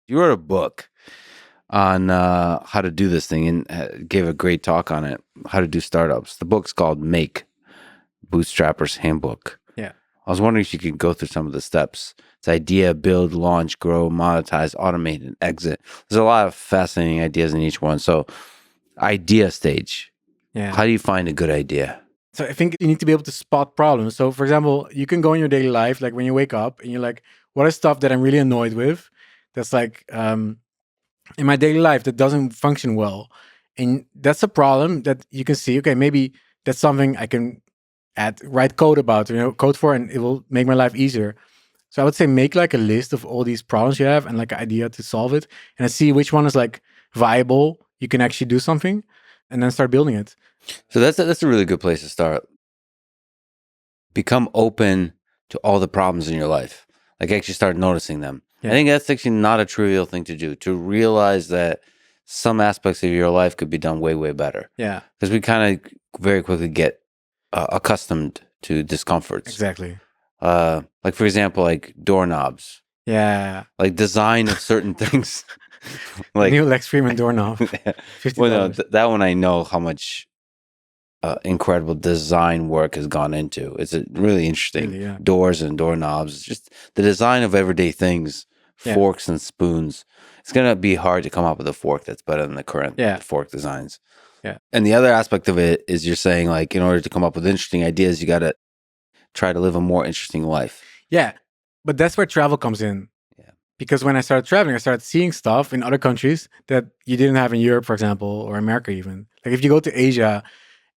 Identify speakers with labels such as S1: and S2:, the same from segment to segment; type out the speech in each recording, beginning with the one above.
S1: You wrote a book on how to do this thing and gave a great talk on it, how to do startups. The book's called Make, Bootstrappers Handbook.
S2: Yeah.
S1: I was wondering if you could go through some of the steps. It's idea, build, launch, grow, monetize, automate, and exit. There's a lot of fascinating ideas in each one. So idea stage.
S2: Yeah.
S1: How do you find a good idea?
S2: So I think you need to be able to spot problems. So for example, you can go in your daily life, like when you wake up and you're like, what is stuff that I'm really annoyed with? That's like in my daily life that doesn't function well. And that's a problem that you can see, okay, maybe that's something I can write code about, code for, and it will make my life easier. So I would say make like a list of all these problems you have and like an idea to solve it, and see which one is like viable, you can actually do something, and then start building it.
S1: So that's a really good place to start. Become open to all the problems in your life. Like actually start noticing them. Yeah. I think that's actually not a trivial thing to do, to realize that some aspects of your life could be done way, way better.
S2: Yeah.
S1: Because we kind of very quickly get accustomed to discomforts.
S2: Exactly.
S1: Like for example, like doorknobs.
S2: Yeah.
S1: Like design of certain things. Like
S2: new Lex Fridman doorknob.
S1: Well, no, that one I know how much incredible design work has gone into. It's really interesting.
S2: Really, yeah.
S1: Doors and doorknobs, just the design of everyday things, forks and spoons. It's going to be hard to come up with a fork that's better than the current fork designs.
S2: Yeah.
S1: And the other aspect of it is you're saying like, in order to come up with interesting ideas, you got to try to live a more interesting life.
S2: Yeah. But that's where travel comes in.
S1: Yeah.
S2: Because when I started traveling, I started seeing stuff in other countries that you didn't have in Europe, for example, or America even. Like if you go to Asia,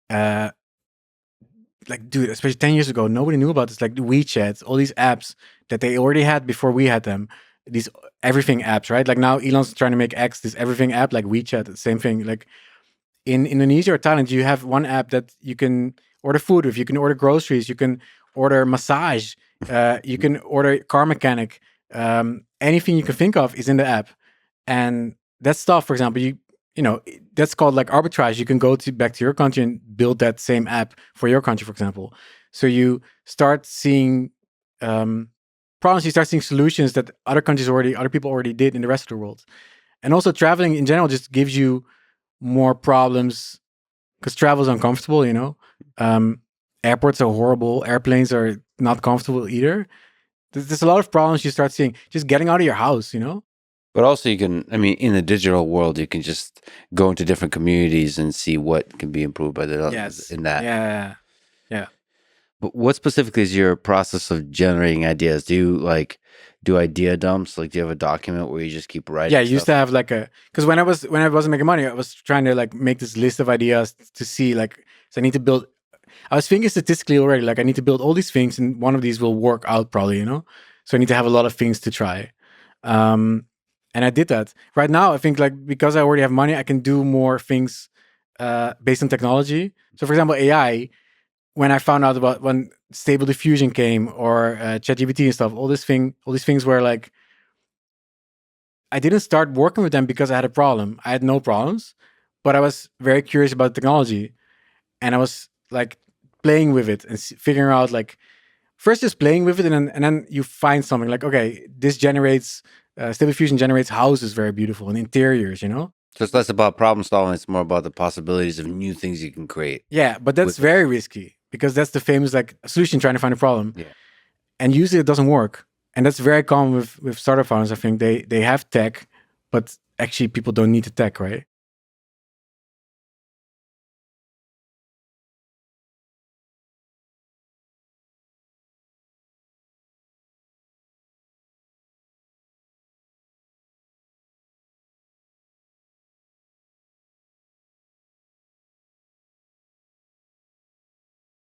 S2: like dude, especially 10 years ago, nobody knew about this. Like WeChat, all these apps that they already had before we had them. These everything apps, right? Like now Elon's trying to make X this everything app, like WeChat, same thing. Like in Indonesia or Thailand, you have one app that you can order food with, you can order groceries, you can order massage, you can order car mechanic. Anything you can think of is in the app. And that stuff, for example, that's called like arbitrage. You can go back to your country and build that same app for your country, for example. So you start seeing problems, you start seeing solutions that other people already did in the rest of the world. And also traveling in general just gives you more problems because travel is uncomfortable, airports are horrible, airplanes are not comfortable either. There's a lot of problems you start seeing just getting out of your house,
S1: But also you can, in the digital world, you can just go into different communities and see what can be improved by in that.
S2: Yeah.
S1: But what specifically is your process of generating ideas? Do you do idea dumps? Like, do you have a document where you just keep writing?
S2: Yeah, I used to have because when I wasn't making money, I was trying to make this list of ideas to see so I need to build. I was thinking statistically already, I need to build all these things, and one of these will work out probably, So I need to have a lot of things to try. And I did that. Right now, I think because I already have money, I can do more things based on technology. So for example, AI, when I found out about when Stable Diffusion came or ChatGPT and stuff, all these things were I didn't start working with them because I had a problem. I had no problems, but I was very curious about technology, and I was playing with it and figuring out first just playing with it, and then you find something okay, this generates Stable Diffusion generates houses very beautiful and interiors,
S1: So it's less about problem solving; it's more about the possibilities of new things you can create.
S2: Yeah, but that's very risky because that's the famous solution trying to find a problem.
S1: Yeah,
S2: and usually it doesn't work, and that's very common with startup founders. I think they have tech, but actually people don't need the tech, right?